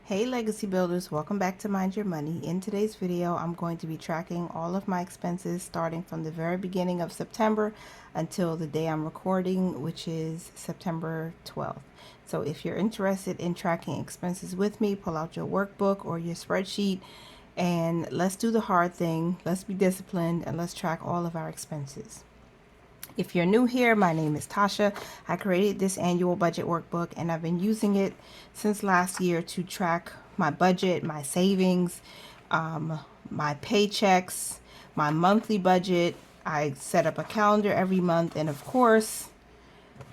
Hey Legacy Builders, welcome back to Mind Your Money. In today's video, I'm going to be tracking all of my expenses starting from the very beginning of September until the day I'm recording, which is September 12th. So if you're interested in tracking expenses with me, pull out your workbook or your spreadsheet and let's do the hard thing. Let's be disciplined and let's track all of our expenses. If you're new here, my name is Tasha. I created this annual budget workbook and I've been using it since last year to track my budget, my savings, my paychecks, my monthly budget. I set up a calendar every month and of course,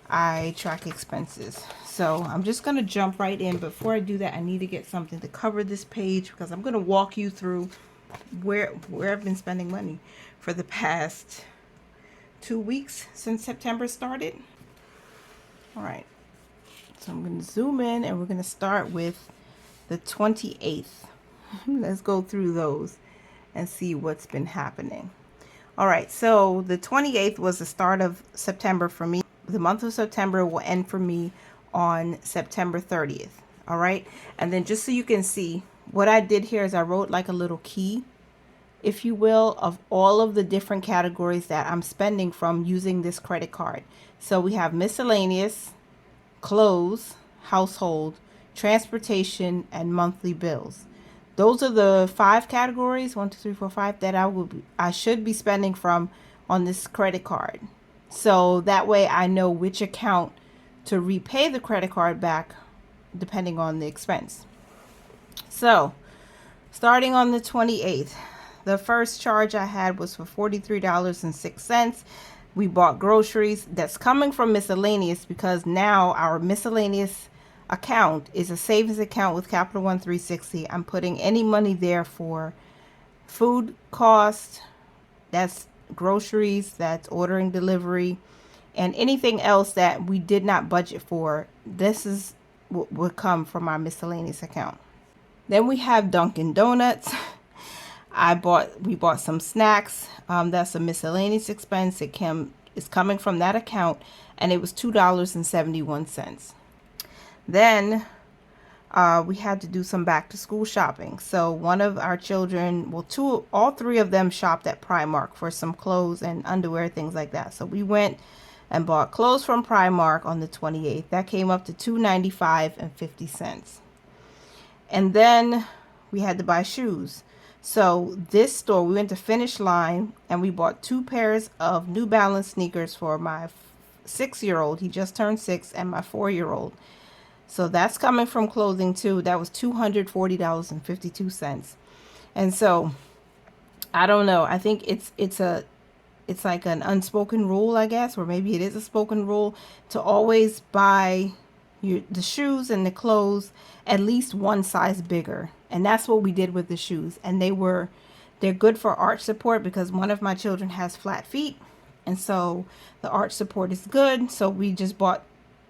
I track expenses. So I'm just going to jump right in. Before I do that, I need to get something to cover this page because I'm going to walk you through where I've been spending money for the past 2 weeks since September started. All right, so I'm going to zoom in and we're going to start with the 28th. Let's go through those and see what's been happening. All right, so the 28th was the start of September for me. The month of September will end for me on September 30th. All right, and then just so you can see what I did here is I wrote like a little key, if you will, of all of the different categories that I'm spending from using this credit card. So we have miscellaneous, clothes, household, transportation, and monthly bills. Those are the 5 categories, 1, 2, 3, 4, 5, that I should be spending from on this credit card. So that way I know which account to repay the credit card back depending on the expense. So starting on the 28th, the first charge I had was for $43.06. We bought groceries. That's coming from miscellaneous because now our miscellaneous account is a savings account with Capital One 360. I'm putting any money there for food cost, that's groceries, that's ordering delivery, and anything else that we did not budget for. This is what would come from our miscellaneous account. Then we have Dunkin' Donuts. We bought some snacks. That's a miscellaneous expense. It's coming from that account, and it was $2.71. Then we had to do some back to school shopping. So one of our children, well, all 3 of them shopped at Primark for some clothes and underwear, things like that. So we went and bought clothes from Primark on the 28th. That came up to $2.95.50. And then we had to buy shoes. So this store, we went to Finish Line and we bought 2 pairs of New Balance sneakers for my 6-year-old. He just turned 6, and my 4-year-old. So that's coming from clothing too. That was $240.52. And so I don't know. I think it's like an unspoken rule, I guess, or maybe it is a spoken rule to always buy the shoes and the clothes at least one size bigger. And that's what we did with the shoes. And they're good for arch support because one of my children has flat feet. And so the arch support is good. So we just bought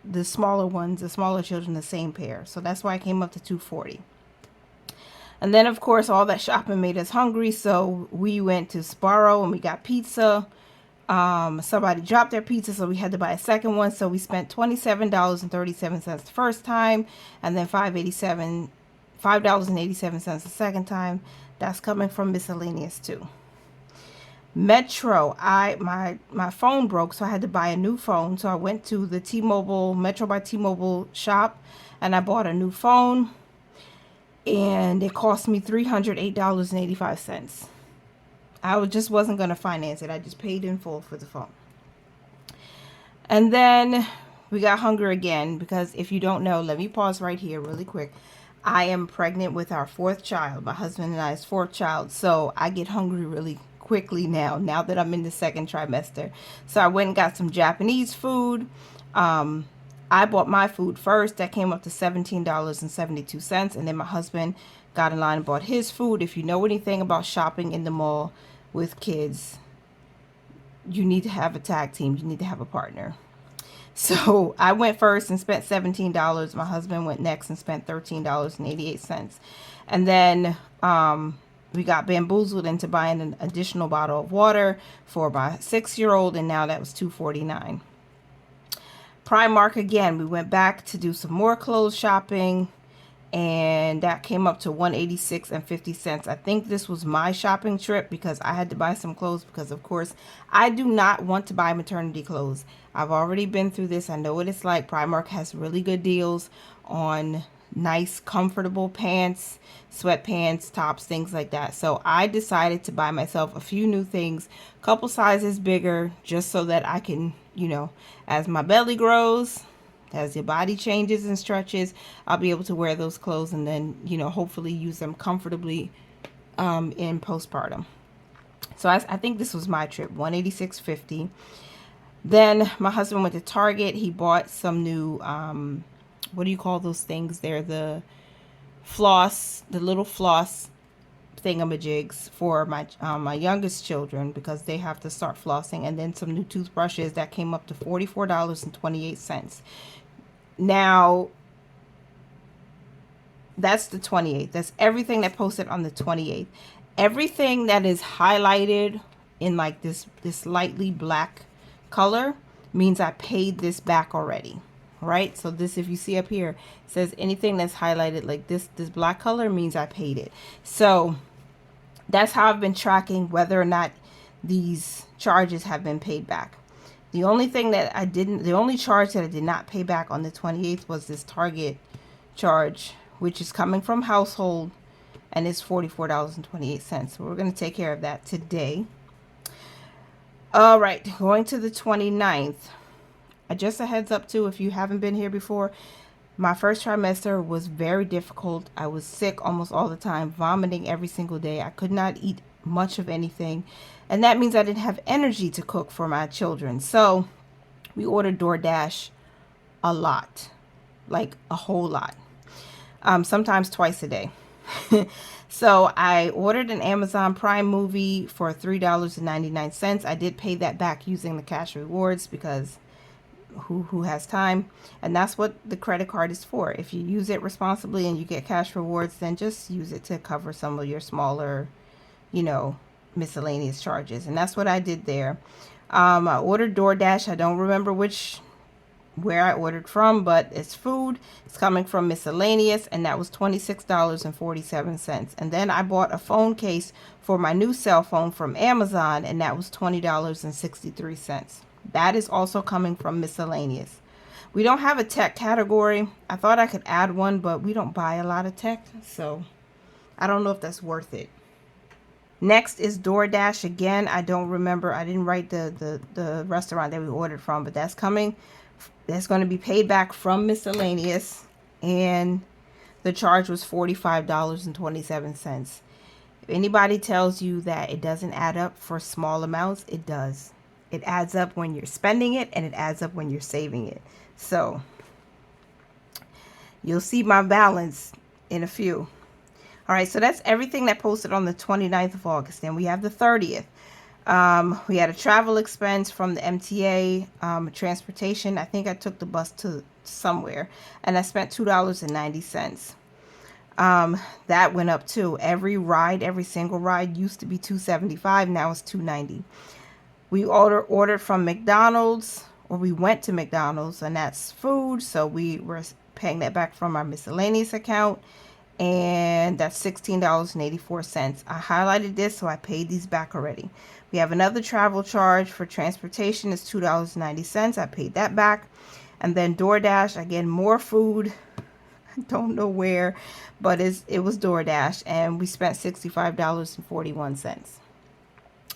the smaller ones, the smaller children, the same pair. So that's why I came up to $240. And then of course, all that shopping made us hungry. So we went to Sparrow and we got pizza. Somebody dropped their pizza, so we had to buy a second one. So we spent $27.37 the first time, and then $5.87 the second time. That's coming from miscellaneous too. Metro, my phone broke, so I had to buy a new phone. So I went to the T-Mobile, Metro by T-Mobile shop, and I bought a new phone, and it cost me $308.85. I just wasn't going to finance it. I just paid in full for the phone. And then we got hungry again because if you don't know, let me pause right here really quick. I am pregnant with our 4th child, my husband and I's 4th child. So I get hungry really quickly now that I'm in the 2nd trimester. So I went and got some Japanese food. I bought my food first. That came up to $17.72. And then my husband got in line and bought his food. If you know anything about shopping in the mall with kids, you need to have a tag team. You need to have a partner. So I went first and spent $17. My husband went next and spent $13.88. And then we got bamboozled into buying an additional bottle of water for my 6-year-old, and now that was $2.49. Primark again, we went back to do some more clothes shopping, and that came up to $186.50. I think this was my shopping trip because I had to buy some clothes because, of course, I do not want to buy maternity clothes. I've already been through this. I know what it's like. Primark has really good deals on nice, comfortable pants, sweatpants, tops, things like that. So I decided to buy myself a few new things, a couple sizes bigger, just so that I can, you know, as my belly grows, as your body changes and stretches, I'll be able to wear those clothes and then, you know, hopefully use them comfortably in postpartum. So I think this was my trip, $186.50. Then my husband went to Target. He bought some new, what do you call those things? They're the floss, the little floss thingamajigs for my youngest children because they have to start flossing, and then some new toothbrushes that came up to $44.28. Now, that's the 28th. That's everything that posted on the 28th. Everything that is highlighted in like this lightly black color means I paid this back already. Right? So this, if you see up here, says anything that's highlighted like this black color means I paid it. So that's how I've been tracking whether or not these charges have been paid back. The only thing that the only charge that I did not pay back on the 28th was this Target charge, which is coming from household, and it's $44.28. So we're going to take care of that today. All right, going to the 29th. Just a heads up too, if you haven't been here before, my first trimester was very difficult. I was sick almost all the time, vomiting every single day. I could not eat much of anything. And that means I didn't have energy to cook for my children. So we ordered DoorDash a lot, like a whole lot, sometimes twice a day. So I ordered an Amazon Prime movie for $3.99. I did pay that back using the cash rewards because who has time? And that's what the credit card is for. If you use it responsibly and you get cash rewards, then just use it to cover some of your smaller, you know, miscellaneous charges. And that's what I did there. I ordered DoorDash. I don't remember where I ordered from, but it's food. It's coming from miscellaneous, and that was $26.47. And then I bought a phone case for my new cell phone from Amazon, and that was $20.63. That is also coming from miscellaneous. We don't have a tech category. I thought I could add one, but we don't buy a lot of tech, so I don't know if that's worth it. Next is DoorDash. Again, I don't remember. I didn't write the restaurant that we ordered from, but that's coming. That's going to be paid back from miscellaneous, and the charge was $45.27. If anybody tells you that it doesn't add up for small amounts, it does. It adds up when you're spending it, and it adds up when you're saving it. So you'll see my balance in a few. All right, so that's everything that posted on the 29th of August. Then we have the 30th. We had a travel expense from the MTA, transportation. I think I took the bus to somewhere, and I spent $2.90. That went up too. Every single ride used to be $2.75. Now it's $2.90. We ordered from McDonald's, or we went to McDonald's, and that's food. So we were paying that back from our miscellaneous account, and that's $16.84. I highlighted this, so I paid these back already. We have another travel charge for transportation. It's $2.90. I paid that back. And then DoorDash, again, more food. I don't know where, but it was DoorDash, and we spent $65.41.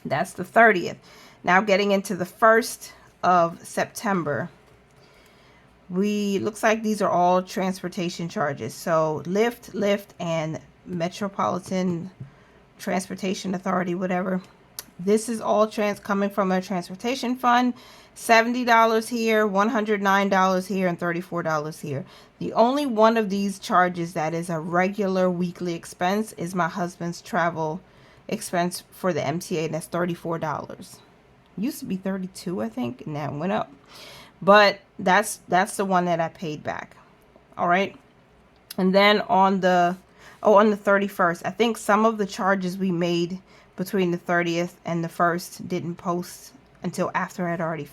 That's the 30th. Now getting into the 1st of September. Looks like these are all transportation charges. So Lyft, and Metropolitan Transportation Authority, whatever. This is all coming from a transportation fund. $70 here, $109 here, and $34 here. The only one of these charges that is a regular weekly expense is my husband's travel expense for the MTA, and that's $34. Used to be $32, I think, and that went up. But that's the one that I paid back. All right. And then on the 31st, I think some of the charges we made between the 30th and the 1st didn't post until after I'd already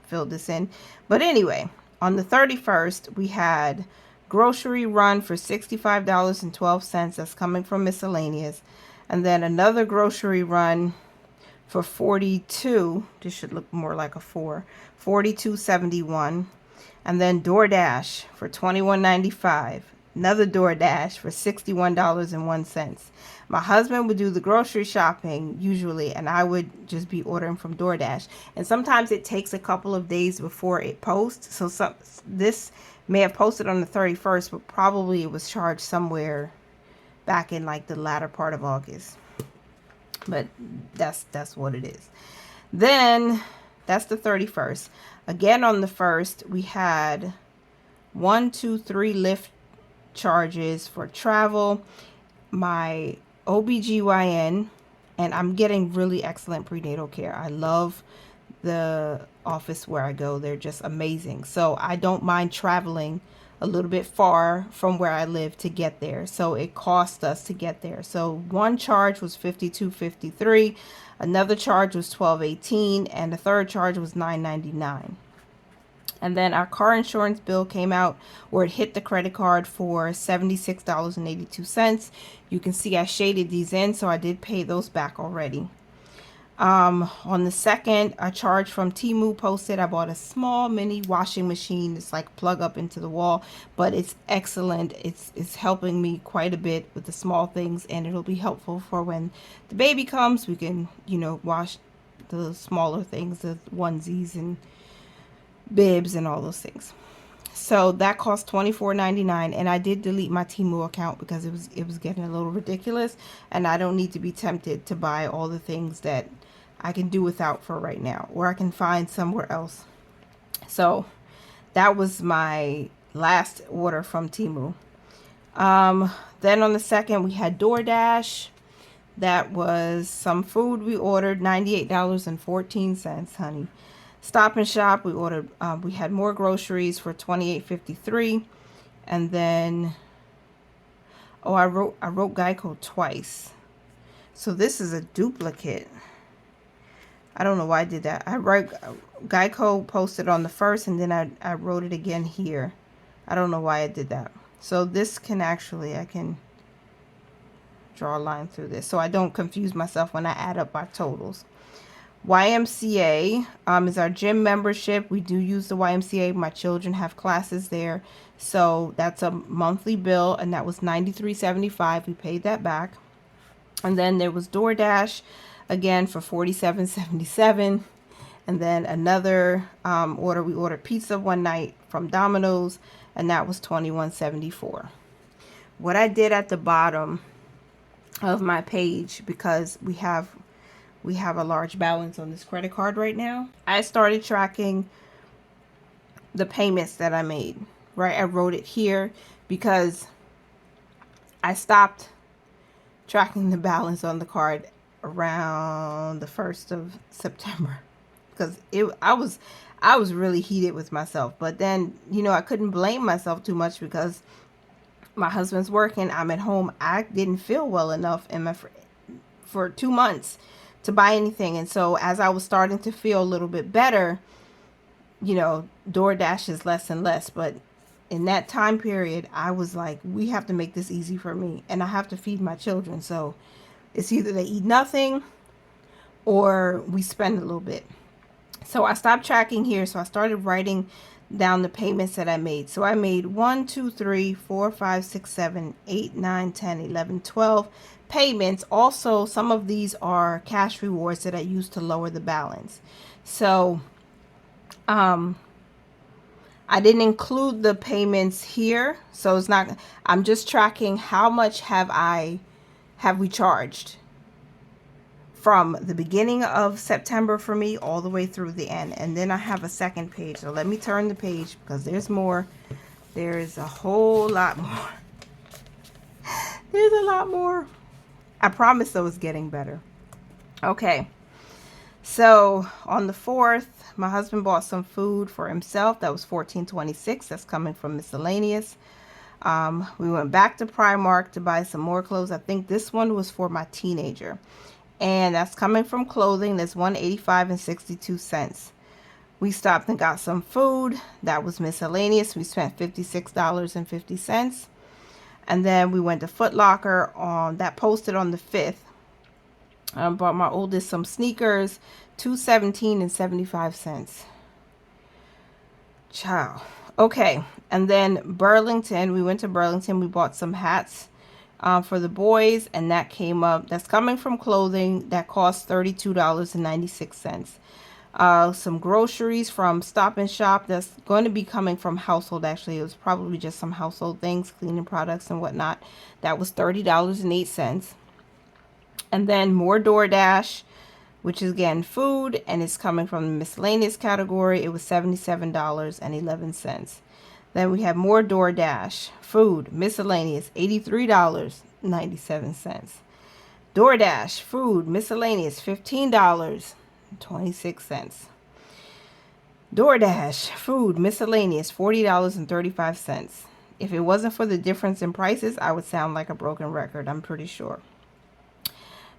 filled this in. But anyway, on the 31st, we had grocery run for $65.12. That's coming from miscellaneous. And then another grocery run for 42. This should look more like a 4. 42.71. And then DoorDash for $21.95. Another DoorDash for $61.01. My husband would do the grocery shopping usually, and I would just be ordering from DoorDash. And sometimes it takes a couple of days before it posts. So this may have posted on the 31st, but probably it was charged somewhere back in like the latter part of August. But that's what it is. Then that's the 31st. Again on the 1st, we had 1, 2, 3 Lyft charges for travel, my OBGYN, and I'm getting really excellent prenatal care. I love the office where I go. They're just amazing. So I don't mind traveling a little bit far from where I live to get there. So it cost us to get there. So one charge was $52.53, another charge was $12.18, and the third charge was $9.99. And then our car insurance bill came out where it hit the credit card for $76.82. You can see I shaded these in, so I did pay those back already. On the 2nd, a charge from Temu posted. I bought a small mini washing machine. It's like plug up into the wall, but it's excellent. It's helping me quite a bit with the small things, and it'll be helpful for when the baby comes. We can, wash the smaller things, the onesies and bibs and all those things. So that cost $24.99, and I did delete my Temu account because it was getting a little ridiculous, and I don't need to be tempted to buy all the things that I can do without for right now, or I can find somewhere else. So that was my last order from Temu. Then on the 2nd, we had DoorDash. That was some food we ordered, $98.14, honey. Stop and Shop, we ordered, we had more groceries for $28.53. And then, I wrote Geico twice. So this is a duplicate. I don't know why I did that. I wrote Geico posted on the 1st, and then I wrote it again here. I don't know why I did that. So this can actually, I can draw a line through this so I don't confuse myself when I add up our totals. YMCA is our gym membership. We do use the YMCA. My children have classes there. So that's a monthly bill, and that was $93.75. We paid that back. And then there was DoorDash, again, for $47.77. And then another order, we ordered pizza one night from Domino's, and that was $21.74. What I did at the bottom of my page, because we have a large balance on this credit card right now, I started tracking the payments that I made, right? I wrote it here because I stopped tracking the balance on the card around the 1st of September because I was really heated with myself. But then, I couldn't blame myself too much because my husband's working, I'm at home. I didn't feel well enough for 2 months to buy anything. And so as I was starting to feel a little bit better, DoorDash is less and less. But in that time period, I was like, we have to make this easy for me, and I have to feed my children. So it's either they eat nothing or we spend a little bit. So I stopped tracking here. So I started writing down the payments that I made. So I made 1, 2, 3, 4, 5, 6, 7, 8, 9, 10, 11, 12 payments. Also, some of these are cash rewards that I use to lower the balance. So I didn't include the payments here. So it's not, I'm just tracking how much have we charged from the beginning of September for me all the way through the end. And then I have a second page. So let me turn the page because there's more. There is a whole lot more. There's a lot more. I promise though it's getting better. Okay. So on the 4th, my husband bought some food for himself. That was $14.26. That's coming from miscellaneous. We went back to Primark to buy some more clothes. I think this one was for my teenager. And that's coming from clothing. That's $185.62. We stopped and got some food. That was miscellaneous. We spent $56.50. And then we went to Foot Locker on that posted on the 5th. Bought my oldest some sneakers, $217.75. Ciao. Okay, and then Burlington. We went to Burlington. We bought some hats for the boys, and that came up. That's coming from clothing. That cost $32.96. Some groceries from Stop and Shop. That's going to be coming from household. Actually, it was probably just some household things, cleaning products and whatnot. That was $30.08. And then more DoorDash, which is again food, and it's coming from the miscellaneous category. It was $77.11. Then we have more DoorDash, food, miscellaneous, $83.97. DoorDash, food, miscellaneous, $15.26. DoorDash, food, miscellaneous, $40.35. If it wasn't for the difference in prices, I would sound like a broken record, I'm pretty sure.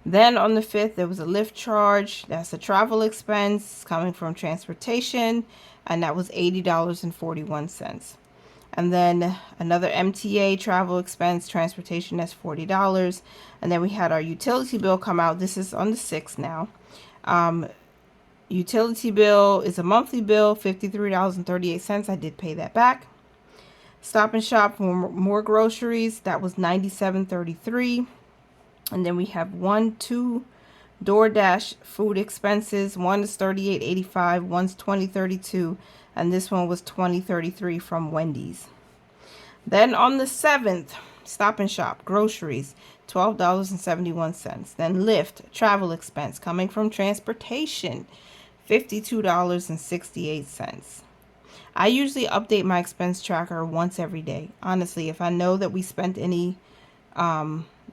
Then on the 5th, there was a Lyft charge. That's a travel expense coming from transportation, and that was $80.41. And then another MTA travel expense, transportation, that's $40. And then we had our utility bill come out. This is on the 6th now. Utility bill is a monthly bill, $53.38. I did pay that back. Stop and Shop for more groceries. That was $97.33. And then we have 2 DoorDash food expenses. One is $38.85, one's $20.32, and this one was $20.33 from Wendy's. Then on the 7th, Stop and Shop groceries, $12.71. Then Lyft travel expense coming from transportation, $52.68. I usually update my expense tracker once every day. Honestly, if I know that we spent any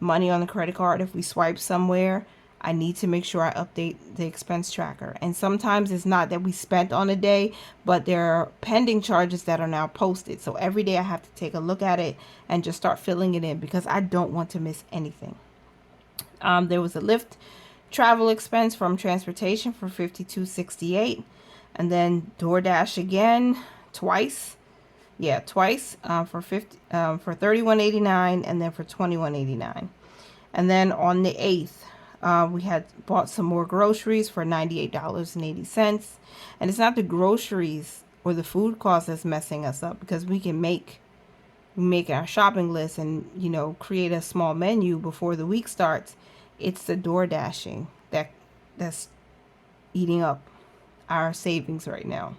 money on the credit card, if we swipe somewhere, I need to make sure I update the expense tracker. And sometimes it's not that we spent on a day, but there are pending charges that are now posted. So every day I have to take a look at it and just start filling it in because I don't want to miss anything. There was a Lyft travel expense from transportation for $52.68, and then DoorDash again twice. Yeah, twice for $31.89 and then for $21.89. And then on the 8th, we had bought some more groceries for $98.80. And it's not the groceries or the food cost that's messing us up, because we can make our shopping list and, you know, create a small menu before the week starts. It's the door dashing that's eating up our savings right now.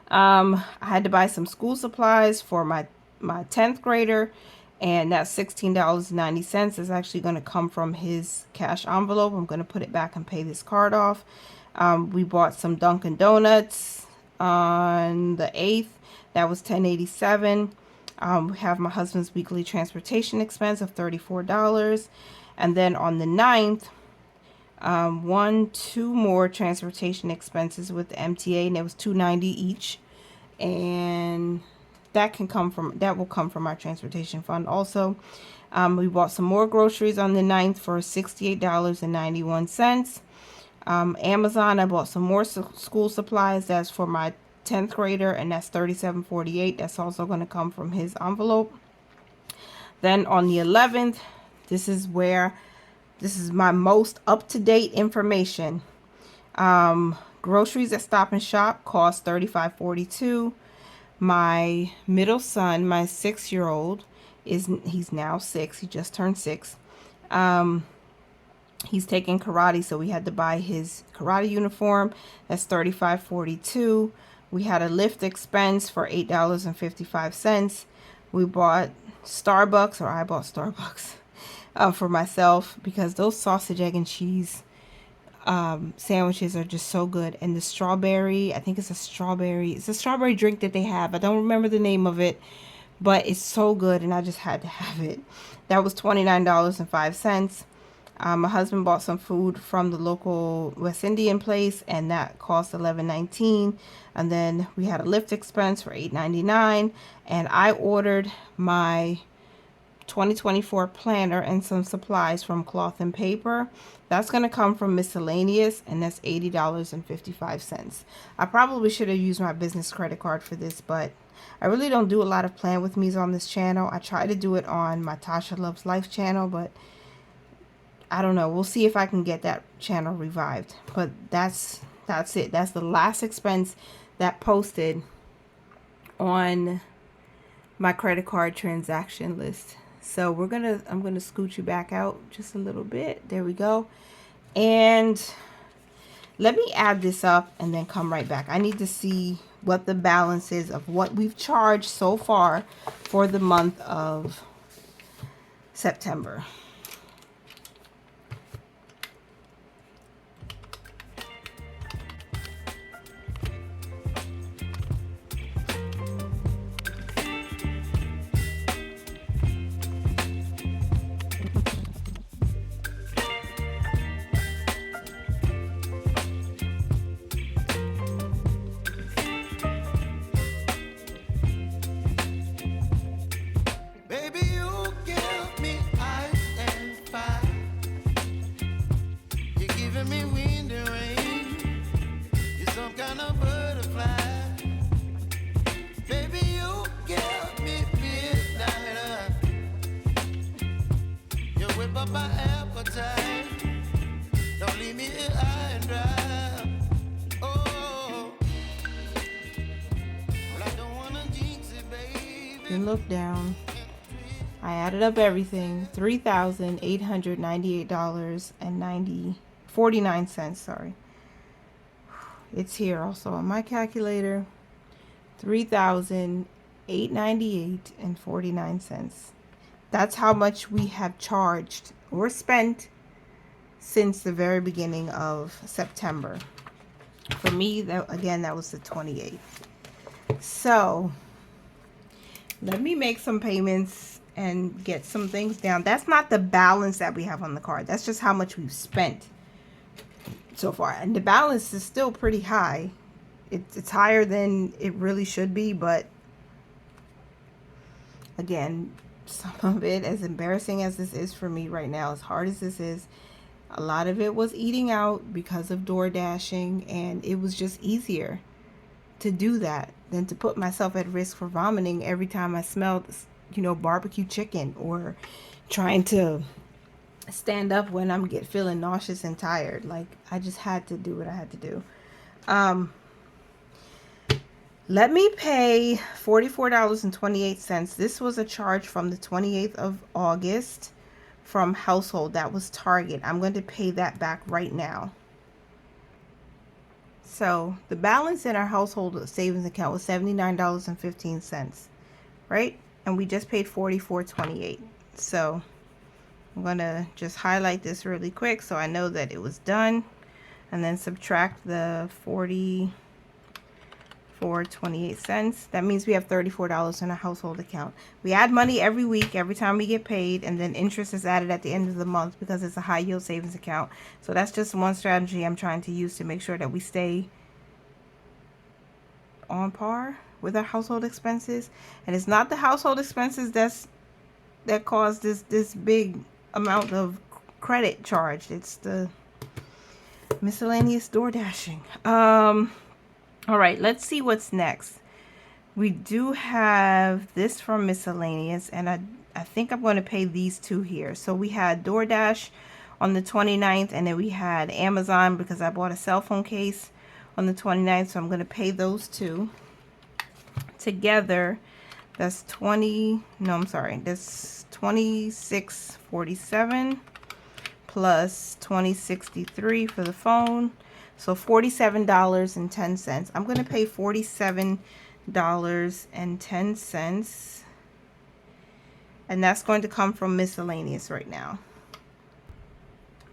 I had to buy some school supplies for my 10th grader, and that's $16.90 is actually going to come from his cash envelope. I'm going to put it back and pay this card off. We bought some Dunkin' Donuts on the 8th. That was $10.87. We have my husband's weekly transportation expense of $34. And then on the 9th, 2 more transportation expenses with the MTA, and it was $2.90 each. And that will come from our transportation fund also. We bought some more groceries on the 9th for $68.91. Amazon, I bought some more school supplies. That's for my 10th grader, and that's $37.48. That's also going to come from his envelope. Then on the 11th, this is my most up-to-date information. Groceries at Stop and Shop cost $35.42. My middle son, my 6-year-old, he's now 6. He just turned 6. He's taking karate, so we had to buy his karate uniform. That's $35.42. We had a Lyft expense for $8.55. We bought Starbucks, or I bought Starbucks for myself, because those sausage, egg, and cheese sandwiches are just so good. And the strawberry, I think it's a strawberry drink that they have. I don't remember the name of it, but it's so good, and I just had to have it. That was $29.05. My husband bought some food from the local West Indian place, and that cost $11.19. And then we had a Lyft expense for $8.99, and I ordered my 2024 planner and some supplies from Cloth and Paper. That's going to come from miscellaneous, and that's $80.55. I probably should have used my business credit card for this, but I really don't do a lot of plan with me's on this channel. I try to do it on my Tasha Loves Life channel, but I don't know. We'll see if I can get that channel revived. But that's it. That's the last expense that posted on my credit card transaction list. So I'm gonna scoot you back out just a little bit. There we go. And let me add this up and then come right back. I need to see what the balance is of what we've charged so far for the month of September. Then look down. I added up everything. $3,898.49. Sorry. It's here also on my calculator. $3,898.49. That's how much we have charged or spent since the very beginning of September. For me, that was the 28th. So let me make some payments and get some things down. That's not the balance that we have on the card. That's just how much we've spent so far. And the balance is still pretty high. It's higher than it really should be, but again, some of it, as embarrassing as this is for me right now, as hard as this is, a lot of it was eating out because of door dashing, and it was just easier to do that than to put myself at risk for vomiting every time I smelled, barbecue chicken, or trying to stand up when I'm feeling nauseous and tired. Like, I just had to do what I had to do. Let me pay $44.28. This was a charge from the 28th of August from household. That was Target. I'm going to pay that back right now. So the balance in our household savings account was $79.15, right? And we just paid $44.28. So I'm going to just highlight this really quick so I know that it was done, and then subtract the $44.28. That means we have $34 in our household account. We add money every week, every time we get paid, and then interest is added at the end of the month because it's a high yield savings account. So that's just one strategy I'm trying to use to make sure that we stay on par with our household expenses. And it's not the household expenses that caused this big amount of credit charged. It's the miscellaneous door dashing. All right, let's see what's next. We do have this from miscellaneous, and I think I'm going to pay these two here. So we had DoorDash on the 29th, and then we had Amazon because I bought a cell phone case on the 29th, so I'm going to pay those two together. That's that's $26.47 plus $20.63 for the phone. So $47.10. I'm going to pay $47.10. And that's going to come from miscellaneous right now.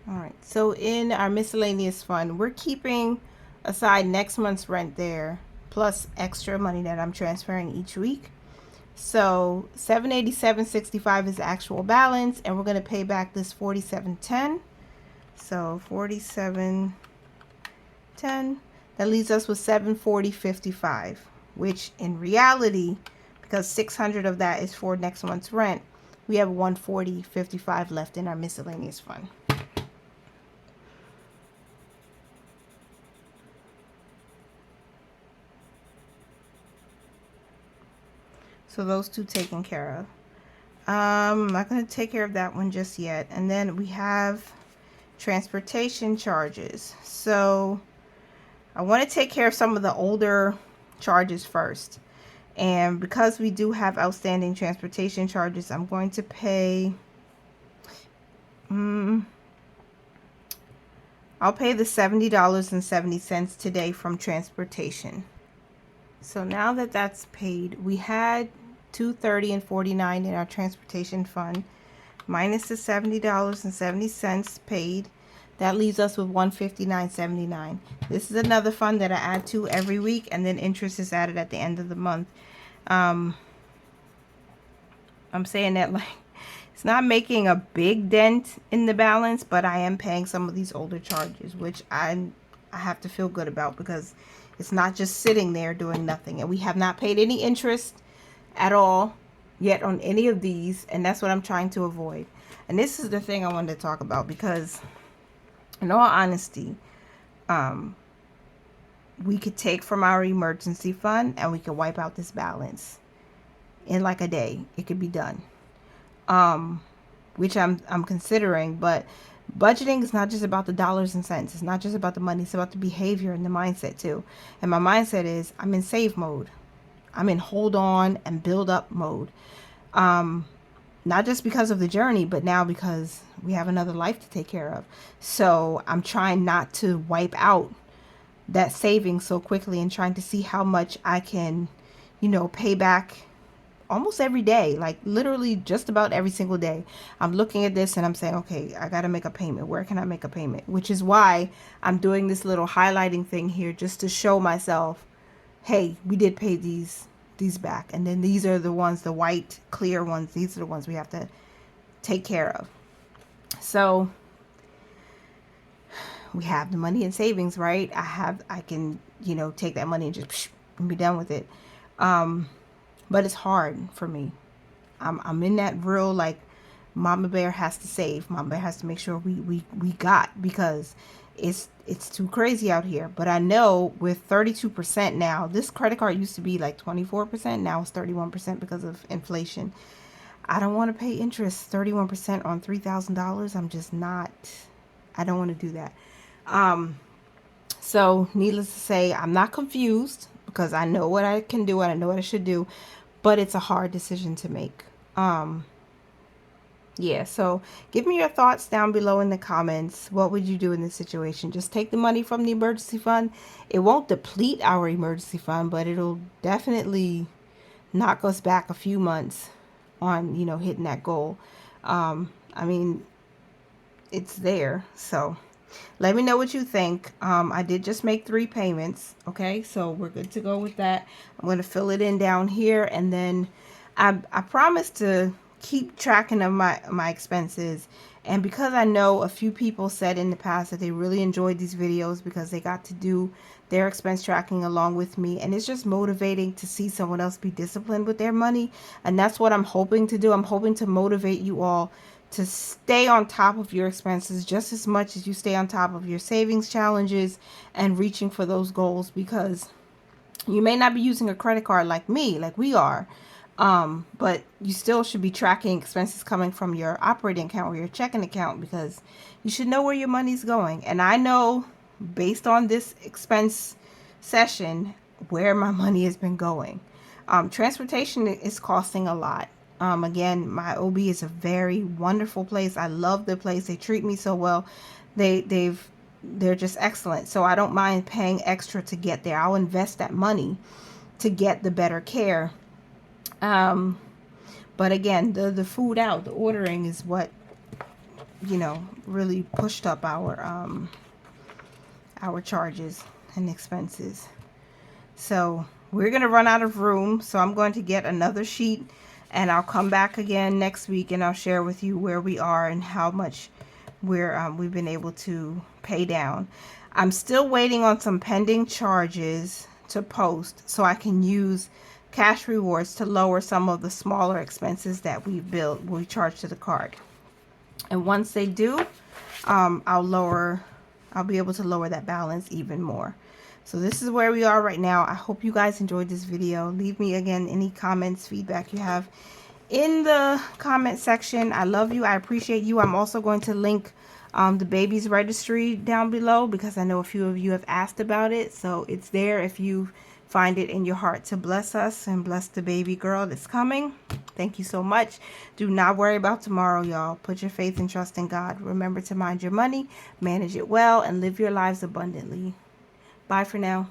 All right. So in our miscellaneous fund, we're keeping aside next month's rent there, plus extra money that I'm transferring each week. So $787.65 is the actual balance, and we're going to pay back this $47.10. So $47.10. That leaves us with $740.55, which in reality, because $600 of that is for next month's rent, We have 140.55 left in our miscellaneous fund. So those two taken care of. I'm not going to take care of that one just yet. And then we have transportation charges. So I want to take care of some of the older charges first. And because we do have outstanding transportation charges, I'm going to pay, I'll pay the $70.70 today from transportation. So now that that's paid, we had $230.49 in our transportation fund, minus the $70.70 paid. That leaves us with $159.79. This is another fund that I add to every week, and then interest is added at the end of the month. I'm saying that like it's not making a big dent in the balance, but I am paying some of these older charges, which I have to feel good about, because it's not just sitting there doing nothing. And we have not paid any interest at all yet on any of these, and that's what I'm trying to avoid. And this is the thing I wanted to talk about, because in all honesty, we could take from our emergency fund and we could wipe out this balance in like a day. It could be done, which I'm considering. But budgeting is not just about the dollars and cents. It's not just about the money. It's about the behavior and the mindset too. And my mindset is I'm in save mode. I'm in hold on and build up mode. Not just because of the journey, but now because we have another life to take care of. So I'm trying not to wipe out that savings so quickly, and trying to see how much I can, pay back almost every day, like literally just about every single day. I'm looking at this and I'm saying, okay, I got to make a payment. Where can I make a payment? Which is why I'm doing this little highlighting thing here, just to show myself, hey, we did pay these back. And then these are the ones, the white clear ones. These are the ones we have to take care of. So we have the money in savings, right? I can, take that money and just be done with it. But it's hard for me. I'm in that real, like, Mama Bear has to save. Mama Bear has to make sure we got, because it's too crazy out here. But I know with 32% now, this credit card used to be like 24%. Now it's 31% because of inflation. I don't want to pay interest 31% on $3,000. I'm just not. I don't want to do that. So needless to say, I'm not confused, because I know what I can do and I know what I should do, but it's a hard decision to make. Yeah, so give me your thoughts down below in the comments. What would you do in this situation? Just take the money from the emergency fund. It won't deplete our emergency fund, but it'll definitely knock us back a few months on, hitting that goal. I mean, it's there. So let me know what you think. I did just make 3 payments. Okay, so we're good to go with that. I'm going to fill it in down here, and then I promise to keep tracking of my expenses. And because I know a few people said in the past that they really enjoyed these videos because they got to do their expense tracking along with me, and it's just motivating to see someone else be disciplined with their money. And that's what I'm hoping to do. I'm hoping to motivate you all to stay on top of your expenses just as much as you stay on top of your savings challenges and reaching for those goals, because you may not be using a credit card like me, like we are, but you still should be tracking expenses coming from your operating account or your checking account, because you should know where your money's going. And I know, based on this expense session, where my money has been going. Transportation is costing a lot. Again, my OB is a very wonderful place. I love the place. They treat me so well. They're just excellent. So I don't mind paying extra to get there. I'll invest that money to get the better care. But again, the food out, the ordering is what, really pushed up our charges and expenses. So we're going to run out of room. So I'm going to get another sheet, and I'll come back again next week, and I'll share with you where we are and how much we've been able to pay down. I'm still waiting on some pending charges to post so I can use cash rewards to lower some of the smaller expenses that we charge to the card. And once they do, I'll be able to lower that balance even more. So this is where we are right now. I hope you guys enjoyed this video. Leave me again any comments, feedback you have in the comment section. I love you. I appreciate you. I'm also going to link the baby's registry down below because I know a few of you have asked about it. So it's there if you find it in your heart to bless us and bless the baby girl that's coming. Thank you so much. Do not worry about tomorrow, y'all. Put your faith and trust in God. Remember to mind your money, manage it well, and live your lives abundantly. Bye for now.